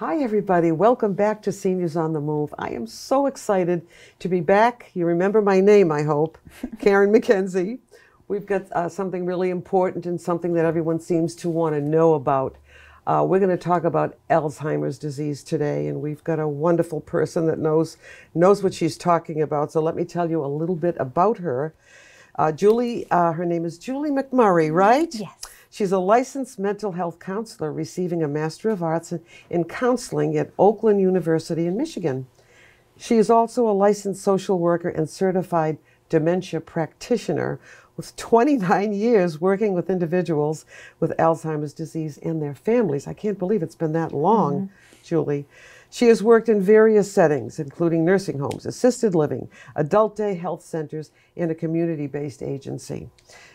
Hi, everybody. Welcome back to Seniors on the Move. I am so excited to be back. You remember my name, I hope. Karen McKenzie. We've got something really important and something that everyone seems to want to know about. We're going to talk about Alzheimer's disease today, and we've got a wonderful person that knows what she's talking about. So let me tell you a little bit about her. Julie, her name is Julie McMurray, right? Yes. She's a licensed mental health counselor receiving a Master of Arts in Counseling at Oakland University in Michigan. She is also a licensed social worker and certified dementia practitioner with 29 years working with individuals with Alzheimer's disease and their families. I can't believe it's been that long, Julie. She has worked in various settings, including nursing homes, assisted living, adult day health centers, and a community-based agency.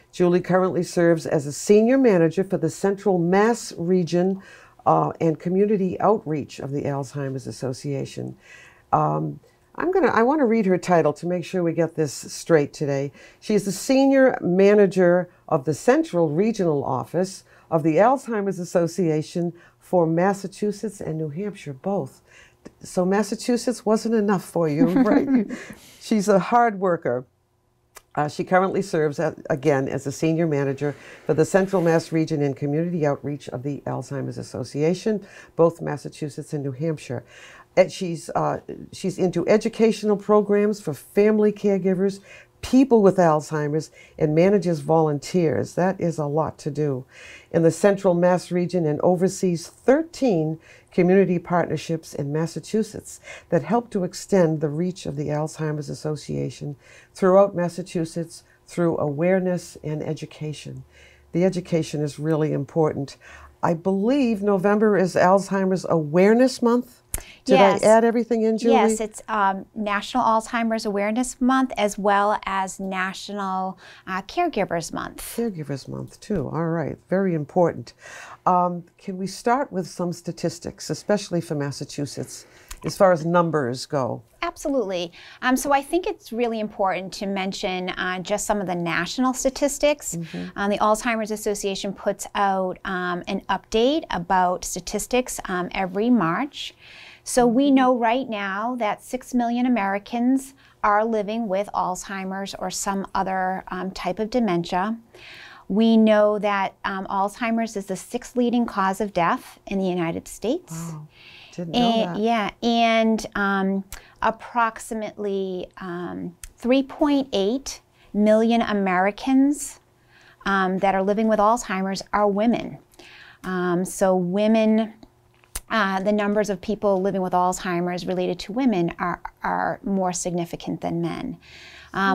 Julie currently serves as a senior manager for the Central Mass Region and Community Outreach of the Alzheimer's Association. I want to read her title to make sure we get this straight today. She is the senior manager of the Central Regional Office of the Alzheimer's Association for Massachusetts and New Hampshire, both. So Massachusetts wasn't enough for you, right? She's a hard worker. She currently serves, again, as a senior manager for the Central Mass Region and Community Outreach of the Alzheimer's Association, both Massachusetts and New Hampshire. She's into educational programs for family caregivers, people with Alzheimer's, and manages volunteers. That is a lot to do in the Central Mass Region and oversees 13 community partnerships in Massachusetts that help to extend the reach of the Alzheimer's Association throughout Massachusetts through awareness and education. The education is really important. I believe November is Alzheimer's Awareness Month. Did I add everything in, Julie? Yes, it's National Alzheimer's Awareness Month as well as National Caregivers Month. Caregivers Month, too. All right. Very important. Can we start with some statistics, especially for Massachusetts, as far as numbers go? Absolutely. So I think it's really important to mention just some of the national statistics. The Alzheimer's Association puts out an update about statistics every March. So we know right now that 6 million Americans are living with Alzheimer's or some other type of dementia. We know that Alzheimer's is the 6th leading cause of death in the United States. Wow. Didn't know that. Yeah, and approximately 3.8 million Americans that are living with Alzheimer's are women. So women, the numbers of people living with Alzheimer's related to women are more significant than men.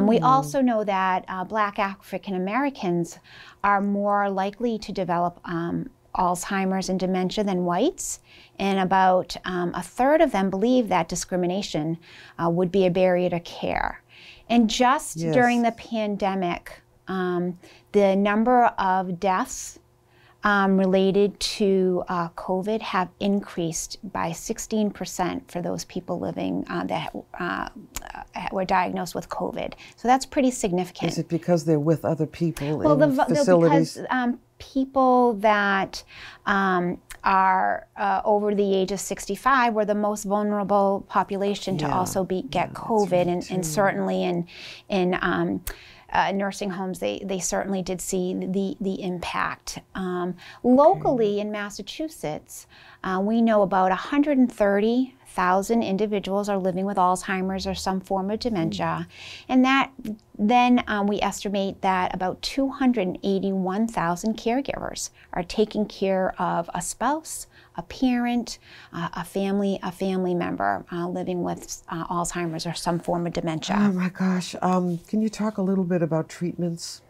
We also know that Black African Americans are more likely to develop Alzheimer's and dementia than whites, and about a third of them believe that discrimination would be a barrier to care. And just during the pandemic, the number of deaths related to COVID have increased by 16% for those people living that were diagnosed with COVID. So that's pretty significant. Is it because they're with other people in facilities? Because people that are over the age of 65 were the most vulnerable population to also get COVID, and certainly in nursing homes, they certainly did see the impact. Locally in Massachusetts, we know about 130,000 individuals are living with Alzheimer's or some form of dementia, and that then we estimate that about 281,000 caregivers are taking care of a spouse, a parent, a family member living with Alzheimer's or some form of dementia. Oh my gosh. Can you talk a little bit about treatments?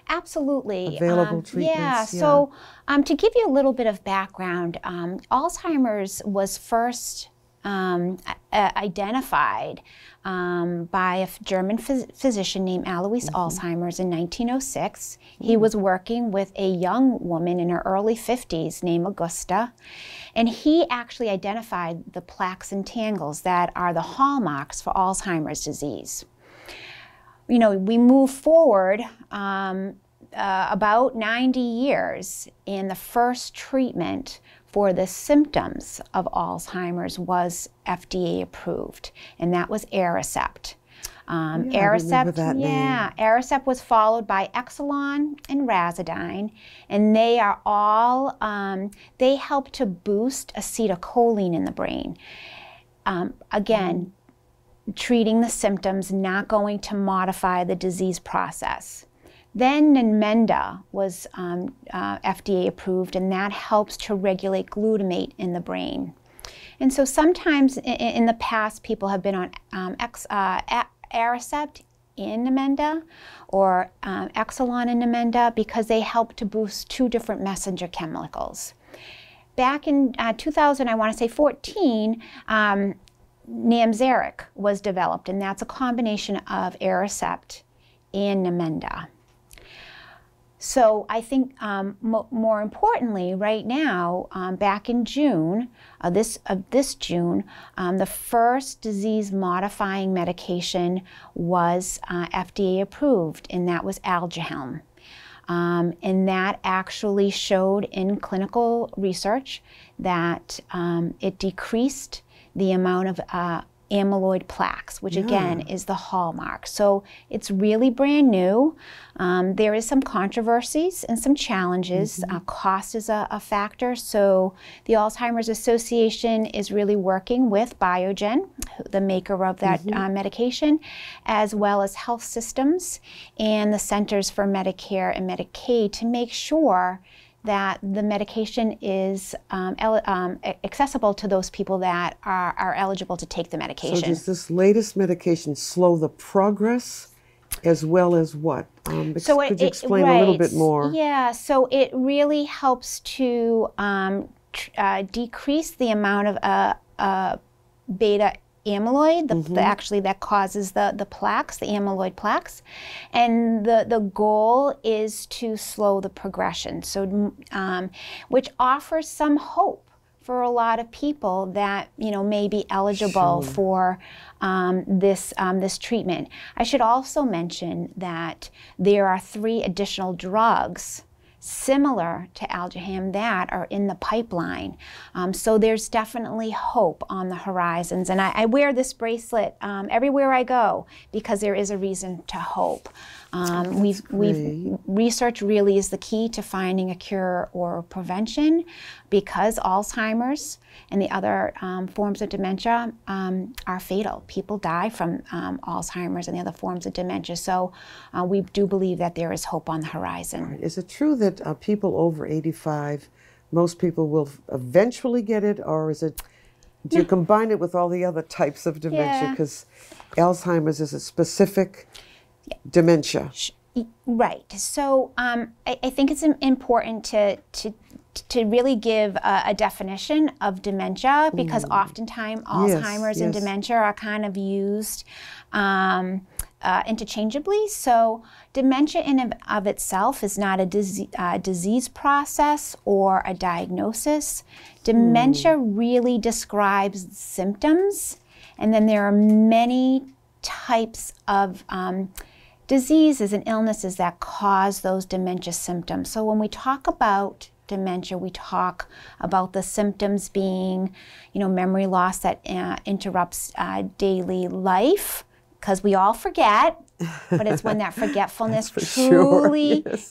Absolutely. Available treatments? So to give you a little bit of background, Alzheimer's was first identified by a German physician named Alois Alzheimer's in 1906. He was working with a young woman in her early 50s named Augusta, and he actually identified the plaques and tangles that are the hallmarks for Alzheimer's disease. You know, we move forward about 90 years, and the first treatment for the symptoms of Alzheimer's was FDA approved, and that was Aricept. Aricept, Aricept was followed by Exelon and Razodine, and they are all, they help to boost acetylcholine in the brain. Again, treating the symptoms, not going to modify the disease process. Then Namenda was FDA approved, and that helps to regulate glutamate in the brain. And so sometimes in the past, people have been on Aricept and Namenda, or Exelon and Namenda, because they help to boost two different messenger chemicals. Back in 2000, I want to say 14, Namzaric was developed, and that's a combination of Aricept and Namenda. So I think more importantly, right now, back in June, this June, the first disease-modifying medication was FDA approved, and that was Alzeimer. And that actually showed in clinical research that it decreased the amount of amyloid plaques, which again is the hallmark. So it's really brand new. There is some controversies and some challenges. Cost is a factor. So the Alzheimer's Association is really working with Biogen, the maker of that medication, as well as health systems and the Centers for Medicare and Medicaid to make sure that the medication is accessible to those people that are eligible to take the medication. So does this latest medication slow the progress as well as what? Could you explain a little bit more? Yeah, so it really helps to decrease the amount of beta amyloid, actually that causes the plaques, the amyloid plaques, and the goal is to slow the progression. So, which offers some hope for a lot of people that may be eligible for this treatment. I should also mention that there are 3 additional drugs similar to Alzeimer that are in the pipeline. So there's definitely hope on the horizons. And I wear this bracelet everywhere I go because there is a reason to hope. Research really is the key to finding a cure or prevention, because Alzheimer's and the other forms of dementia are fatal. People die from Alzheimer's and the other forms of dementia. So we do believe that there is hope on the horizon. Is it true that people over 85, most people will eventually get it, or is it, do you combine it with all the other types of dementia? Because Alzheimer's is a specific dementia. Right. So I think it's important to really give a definition of dementia, because oftentimes Alzheimer's and dementia are kind of used interchangeably. So dementia in and of itself is not a disease process or a diagnosis. Dementia really describes symptoms, and then there are many types of diseases and illnesses that cause those dementia symptoms. So when we talk about dementia, we talk about the symptoms being, memory loss that interrupts daily life, because we all forget, but it's when that forgetfulness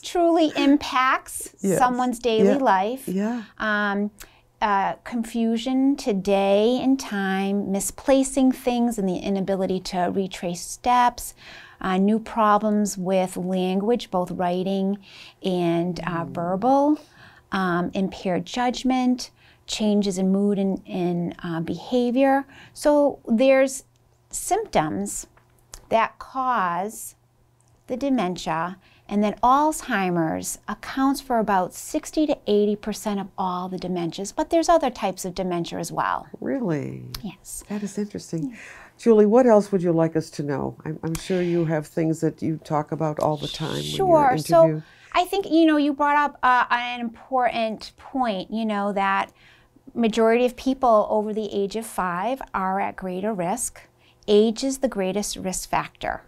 truly impacts someone's daily life. Confusion to day and time, misplacing things and the inability to retrace steps, new problems with language, both writing and verbal, impaired judgment, changes in mood and behavior. So there's symptoms that cause the dementia, and then Alzheimer's accounts for about 60 to 80% of all the dementias, but there's other types of dementia as well. Really? Yes. That is interesting. Julie, what else would you like us to know? I'm sure you have things that you talk about all the time when you're interviewed. So I think, you brought up an important point, that majority of people over the age of 5 are at greater risk. Age is the greatest risk factor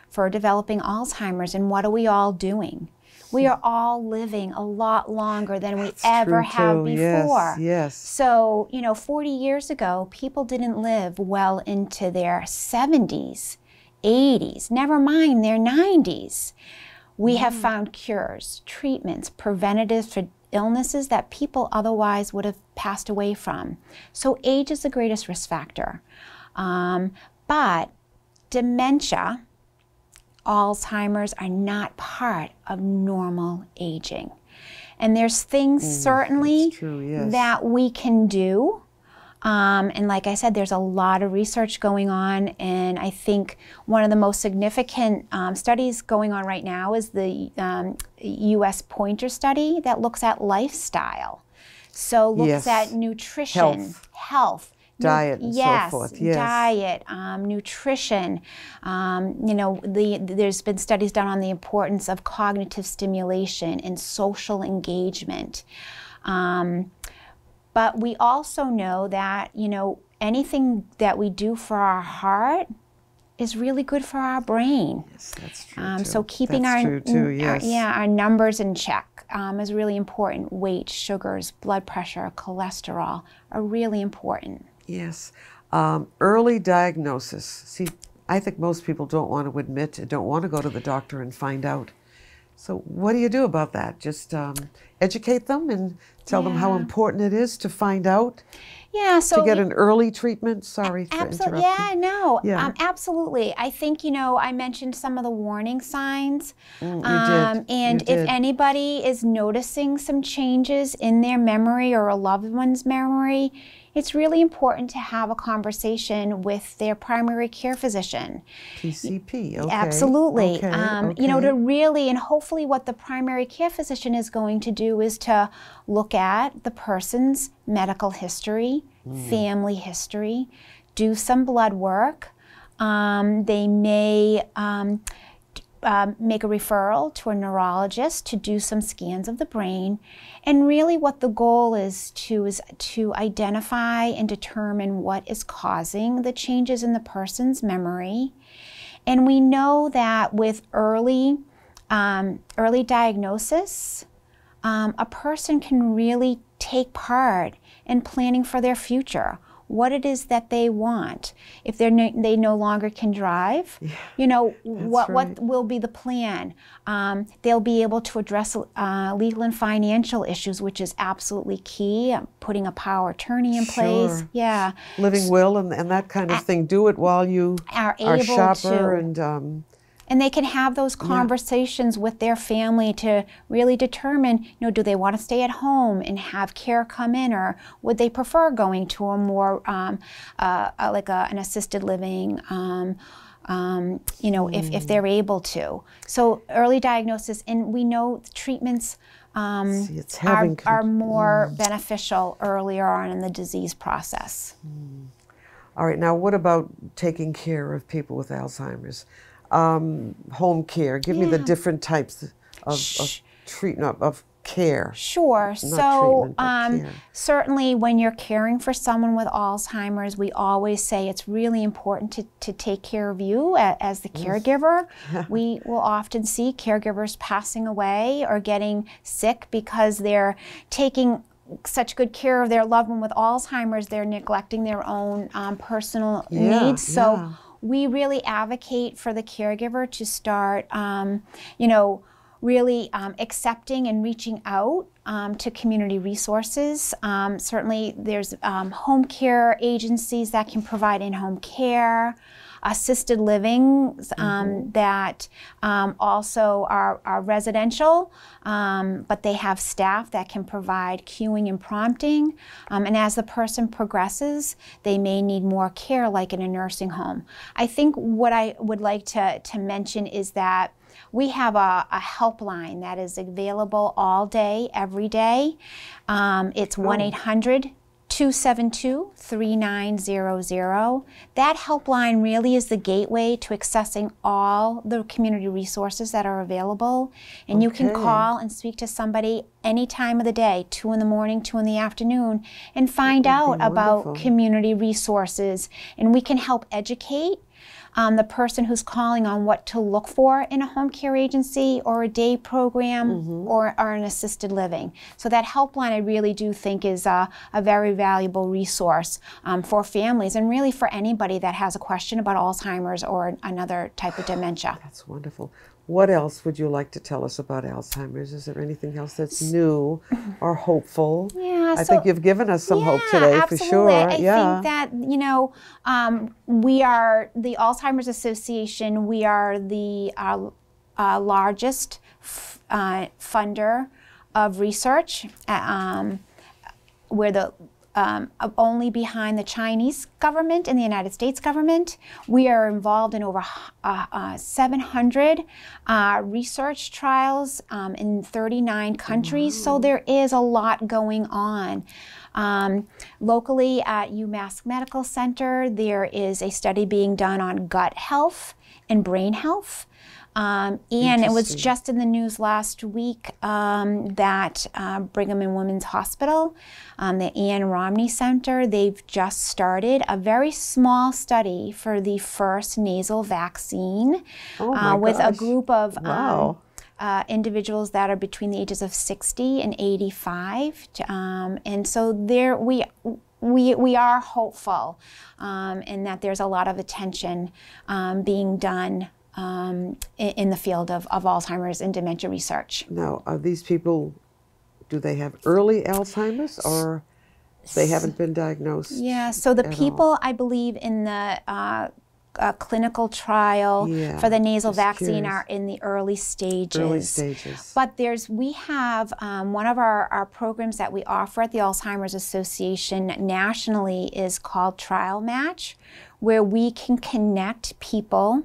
for developing Alzheimer's, and what are we all doing? We are all living a lot longer than we That's ever true, have too. before. Yes, yes. So, 40 years ago, people didn't live well into their 70s, 80s, never mind their 90s. We have found cures, treatments, preventatives for illnesses that people otherwise would have passed away from. So age is the greatest risk factor. But dementia, Alzheimer's are not part of normal aging. And there's things certainly that we can do. And like I said, there's a lot of research going on, and I think one of the most significant studies going on right now is the U.S. Pointer study that looks at lifestyle. So looks at nutrition, health, diet, and so forth. Yes. Diet, nutrition. There's been studies done on the importance of cognitive stimulation and social engagement. But we also know that, anything that we do for our heart is really good for our brain. Yes, that's true too. So keeping our numbers in check is really important. Weight, sugars, blood pressure, cholesterol are really important. Yes. Early diagnosis. See, I think most people don't want to admit, don't want to go to the doctor and find out. So what do you do about that? Just educate them and tell them how important it is to find out? Yeah, so to get an early treatment? Sorry for interrupting. Yeah, no, absolutely. I think, I mentioned some of the warning signs. You did. And if anybody is noticing some changes in their memory or a loved one's memory, it's really important to have a conversation with their primary care physician. PCP, okay. Absolutely. To really, and hopefully what the primary care physician is going to do is to look at the person's medical history, family history, do some blood work. They may make a referral to a neurologist to do some scans of the brain. And really what the goal is to identify and determine what is causing the changes in the person's memory. And we know that with early diagnosis, a person can really take part in planning for their future, what it is that they want. If they no longer can drive, what will be the plan? They'll be able to address legal and financial issues, which is absolutely key. Putting a power of attorney in place. Yeah. Living will and that kind of thing. Do it while you are shopper and they can have those conversations with their family to really determine, do they want to stay at home and have care come in, or would they prefer going to a more like an assisted living, if they're able to. So early diagnosis, and we know treatments are more beneficial earlier on in the disease process. All right, now what about taking care of people with Alzheimer's? Home care. Give me the different types of treatment, of care. Sure. So certainly when you're caring for someone with Alzheimer's, we always say it's really important to take care of you as the caregiver. We will often see caregivers passing away or getting sick because they're taking such good care of their loved one with Alzheimer's, they're neglecting their own personal needs. So we really advocate for the caregiver to start, really accepting and reaching out to community resources. Certainly there's home care agencies that can provide in-home care, assisted living that also are residential, but they have staff that can provide cueing and prompting. And as the person progresses, they may need more care, like in a nursing home. I think what I would like to mention is that we have a helpline that is available all day, every day. It's 1-800-272-3900. That helpline really is the gateway to accessing all the community resources that are available. And you can call and speak to somebody any time of the day, 2 in the morning, 2 in the afternoon, and find out about community resources. And we can help educate the person who's calling on what to look for in a home care agency or a day program or an assisted living. So that helpline I really do think is a very valuable resource for families and really for anybody that has a question about Alzheimer's or another type of dementia. That's wonderful. What else would you like to tell us about Alzheimer's? Is there anything else that's new or hopeful? Yeah, I think you've given us some hope today, absolutely. for sure. I think that, you know, we are the Alzheimer's Association. We are the largest funder of research. We're the only behind the Chinese government and the United States government. We are involved in over 700 research trials in 39 countries. Wow. So there is a lot going on. Locally at UMass Medical Center, there is a study being done on gut health and brain health. And it was just in the news last week that Brigham and Women's Hospital, the Ann Romney Center, they've just started a very small study for the first nasal vaccine with a group of individuals that are between the ages of 60 and 85. And so there we are hopeful in that there's a lot of attention being done in the field of Alzheimer's and dementia research. Now, are these people, do they have early Alzheimer's or they haven't been diagnosed? Yeah, so the people, I believe, in the clinical trial for the nasal vaccine are in the early stages. Early stages. But we have one of our programs that we offer at the Alzheimer's Association nationally is called Trial Match, where we can connect people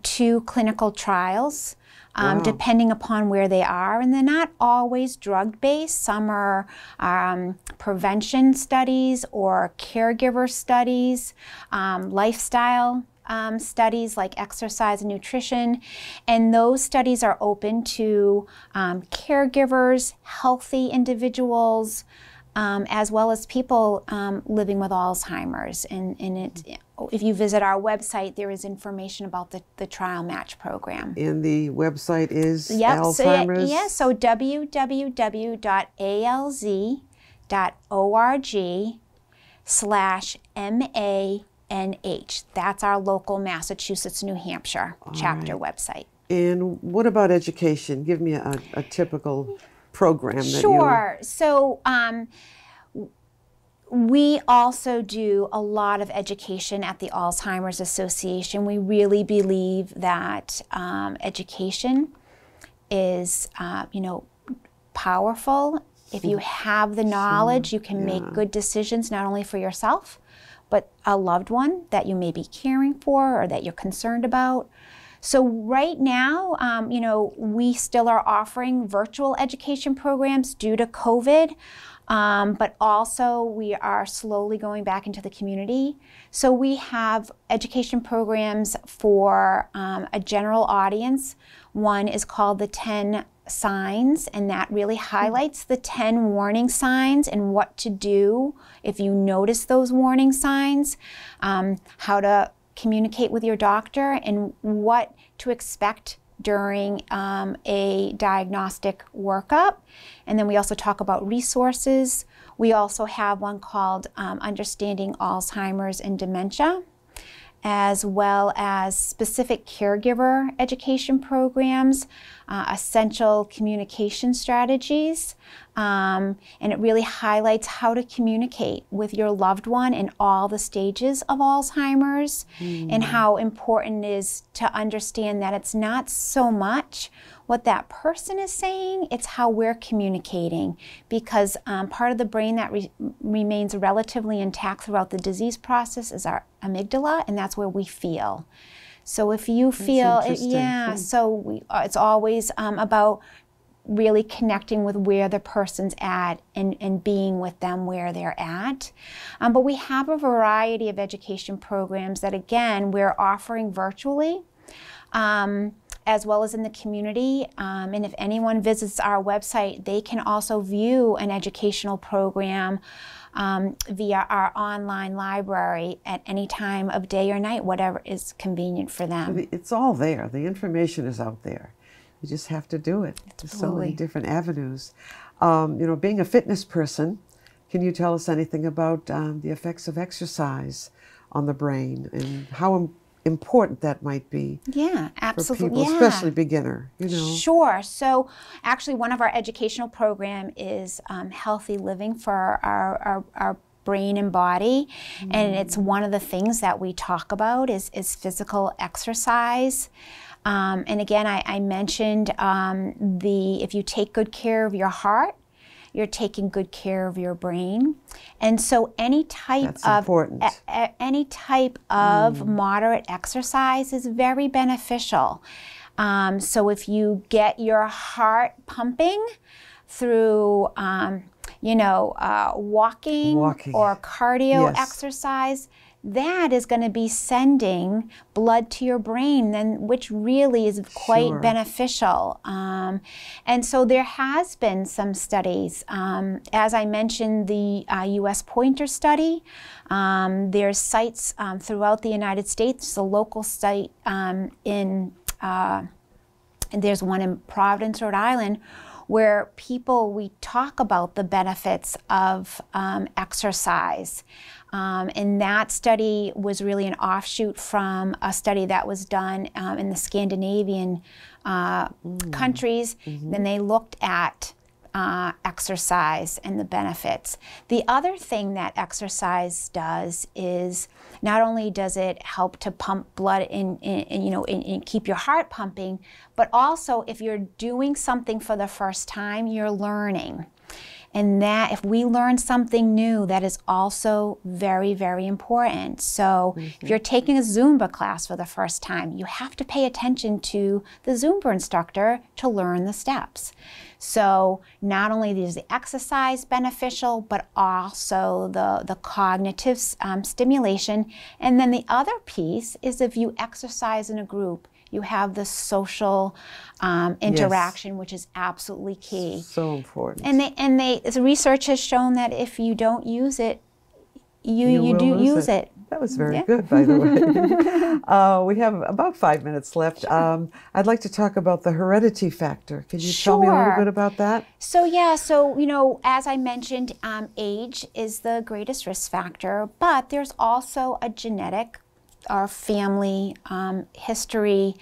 to clinical trials, depending upon where they are. And they're not always drug-based. Some are prevention studies or caregiver studies, lifestyle studies like exercise and nutrition. And those studies are open to caregivers, healthy individuals, as well as people living with Alzheimer's. And if you visit our website, there is information about the Trial Match program. And the website is Alzeimer's? So www.alz.org/MANH. That's our local Massachusetts, New Hampshire chapter website. And what about education? Give me a typical program that Sure. So we also do a lot of education at the Alzheimer's Association. We really believe that education is, powerful. If you have the knowledge, you can make good decisions not only for yourself, but a loved one that you may be caring for or that you're concerned about. So right now, we still are offering virtual education programs due to COVID. But also we are slowly going back into the community. So we have education programs for a general audience. One is called the 10 Signs, and that really highlights the 10 warning signs and what to do if you notice those warning signs, how to communicate with your doctor, and what to expect during a diagnostic workup. And then we also talk about resources. We also have one called Understanding Alzheimer's and Dementia, as well as specific caregiver education programs, essential communication strategies, and it really highlights how to communicate with your loved one in all the stages of Alzheimer's, and how important it is to understand that it's not so much what that person is saying, it's how we're communicating, because part of the brain that remains relatively intact throughout the disease process is our amygdala, and that's where we feel. So if you feel, it's always about really connecting with where the person's at and being with them where they're at. But we have a variety of education programs that, again, we're offering virtually. as well as in the community. And if anyone visits our website, they can also view an educational program via our online library at any time of day or night, whatever is convenient for them. It's all there. The information is out there. You just have to do it. There's so many different avenues. Being a fitness person, can you tell us anything about the effects of exercise on the brain and how important that might be? Yeah, absolutely. For people, especially beginner, Sure. So actually one of our educational program is healthy living for our brain and body. And it's one of the things that we talk about is physical exercise. And again, I mentioned if you take good care of your heart, you're taking good care of your brain. And so any type of moderate exercise is very beneficial. So if you get your heart pumping through walking or cardio exercise, that is going to be sending blood to your brain, which really is quite beneficial. And so there has been some studies. As I mentioned, the U.S. Pointer study. There's sites throughout the United States. The local site and there's one in Providence, Rhode Island, where we talk about the benefits of exercise. And that study was really an offshoot from a study that was done in the Scandinavian countries. Then they looked at exercise and the benefits. The other thing that exercise does is not only does it help to pump blood and keep your heart pumping, but also if you're doing something for the first time, you're learning. And that if we learn something new, that is also very, very important. So if you're taking a Zumba class for the first time, you have to pay attention to the Zumba instructor to learn the steps. So not only is the exercise beneficial, but also the cognitive stimulation. And then the other piece is if you exercise in a group, you have the social interaction, which is absolutely key. So important. And the research has shown that if you don't use it, you do use it. That was very good, by the way. We have about 5 minutes left. I'd like to talk about the heredity factor. Can you tell me a little bit about that? So as I mentioned, age is the greatest risk factor, but there's also a genetic or family history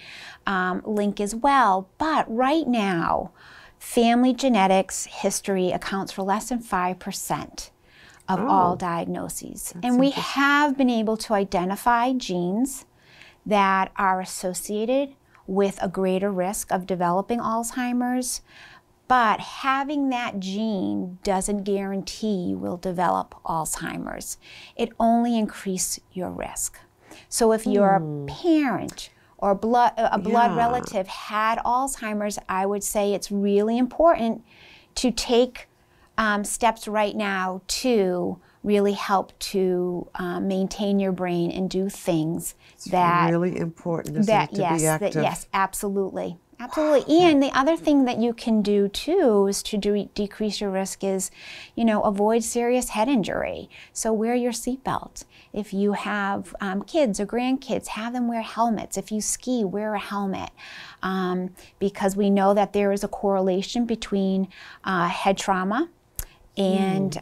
link as well. But right now, family genetics history accounts for less than 5% of all diagnoses. And we have been able to identify genes that are associated with a greater risk of developing Alzheimer's. But having that gene doesn't guarantee you will develop Alzheimer's. It only increases your risk. So if your parent or a blood relative had Alzheimer's, I would say it's really important to take steps right now to really help to maintain your brain and do things that really important, isn't it, to be active? Yes, absolutely. Absolutely. And the other thing that you can do too is to decrease your risk is, avoid serious head injury. So wear your seatbelt. If you have kids or grandkids, have them wear helmets. If you ski, wear a helmet. Because we know that there is a correlation between head trauma and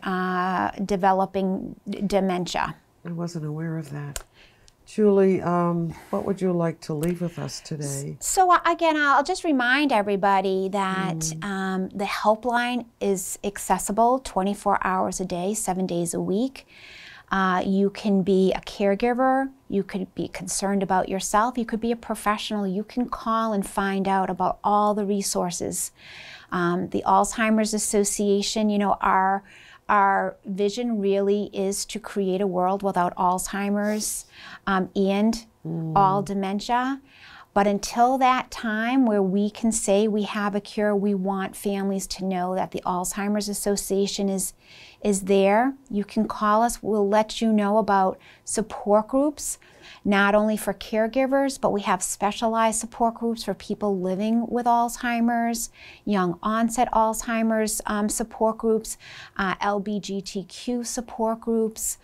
developing dementia. I wasn't aware of that. Julie, what would you like to leave with us today? So again, I'll just remind everybody that the helpline is accessible 24 hours a day, 7 days a week. You can be a caregiver. You could be concerned about yourself. You could be a professional. You can call and find out about all the resources. The Alzheimer's Association, our vision really is to create a world without Alzheimer's and all dementia. But until that time where we can say we have a cure, we want families to know that the Alzheimer's Association is there. You can call us. We'll let you know about support groups, not only for caregivers, but we have specialized support groups for people living with Alzheimer's, young onset Alzheimer's support groups, LGBTQ support groups,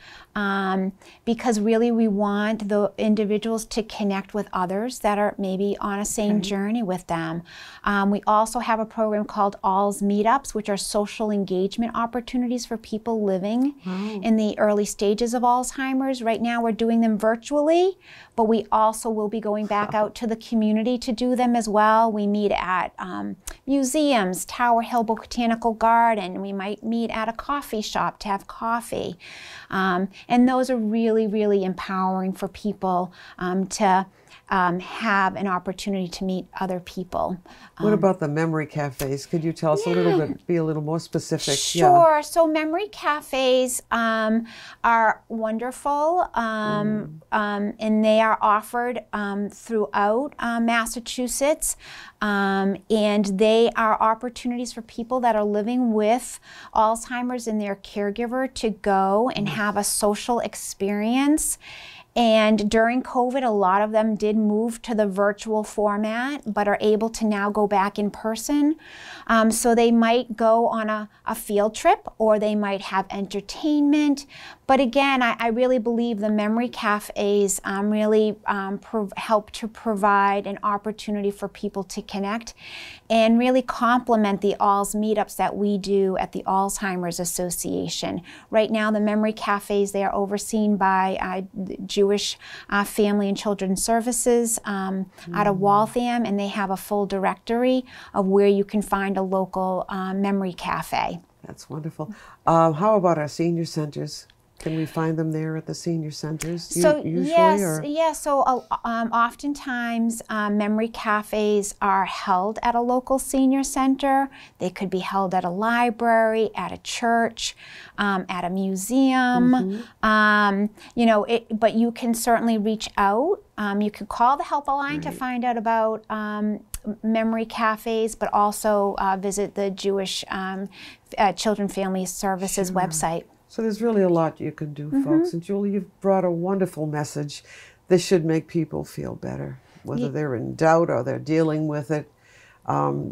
because really we want the individuals to connect with others that are maybe on a same journey with them. We also have a program called Alz Meetups, which are social engagement opportunities for people living in the early stages of Alzheimer's. Right now we're doing them virtually, but we also will be going back out to the community to do them as well. We meet at museums, Tower Hill Botanical Garden. We might meet at a coffee shop to have coffee. And those are really, really empowering for people to have an opportunity to meet other people. What about the memory cafes? Could you tell us a little bit, be a little more specific? Sure. So memory cafes are wonderful, and they are offered throughout Massachusetts, and they are opportunities for people that are living with Alzheimer's and their caregiver to go and have a social experience. And during COVID, a lot of them did move to the virtual format, but are able to now go back in person. So they might go on a field trip, or they might have entertainment. But again, I really believe the memory cafes really help to provide an opportunity for people to connect and really complement the Alz meetups that we do at the Alzheimer's Association. Right now, the memory cafes, they are overseen by Jewish Family and Children's Services out of Waltham, and they have a full directory of where you can find a local memory cafe. That's wonderful. How about our senior centers? Can we find them there at the senior centers usually? Yes. So oftentimes memory cafes are held at a local senior center. They could be held at a library, at a church, at a museum. You know, but you can certainly reach out. You can call the helpline to find out about memory cafes, but also visit the Jewish Children Family Services website. So there's really a lot you can do, folks. And Julie, you've brought a wonderful message. This should make people feel better, whether they're in doubt or they're dealing with it.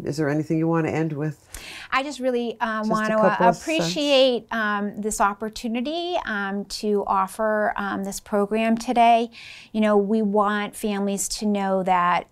Is there anything you want to end with? I just really want to appreciate this opportunity to offer this program today. You know, we want families to know that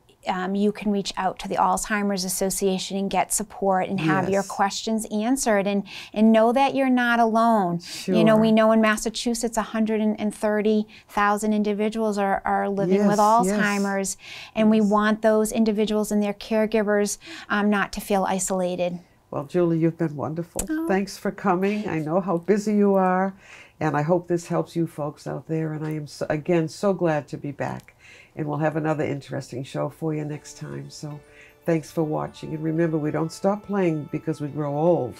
you can reach out to the Alzheimer's Association and get support and have your questions answered, and know that you're not alone. You know, we know in Massachusetts 130,000 individuals are living with Alzheimer's, and we want those individuals and their caregivers not to feel isolated. Well, Julie, you've been wonderful. Thanks for coming. I know how busy you are, and I hope this helps you folks out there, and I am, again, so glad to be back. And we'll have another interesting show for you next time. So thanks for watching. And remember, we don't stop playing because we grow old.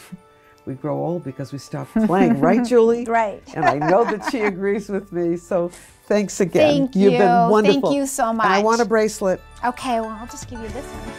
We grow old because we stop playing. Right, Julie? Right. And I know that she agrees with me. So thanks again. Thank you. You've been wonderful. Thank you so much. And I want a bracelet. Okay, well, I'll just give you this one.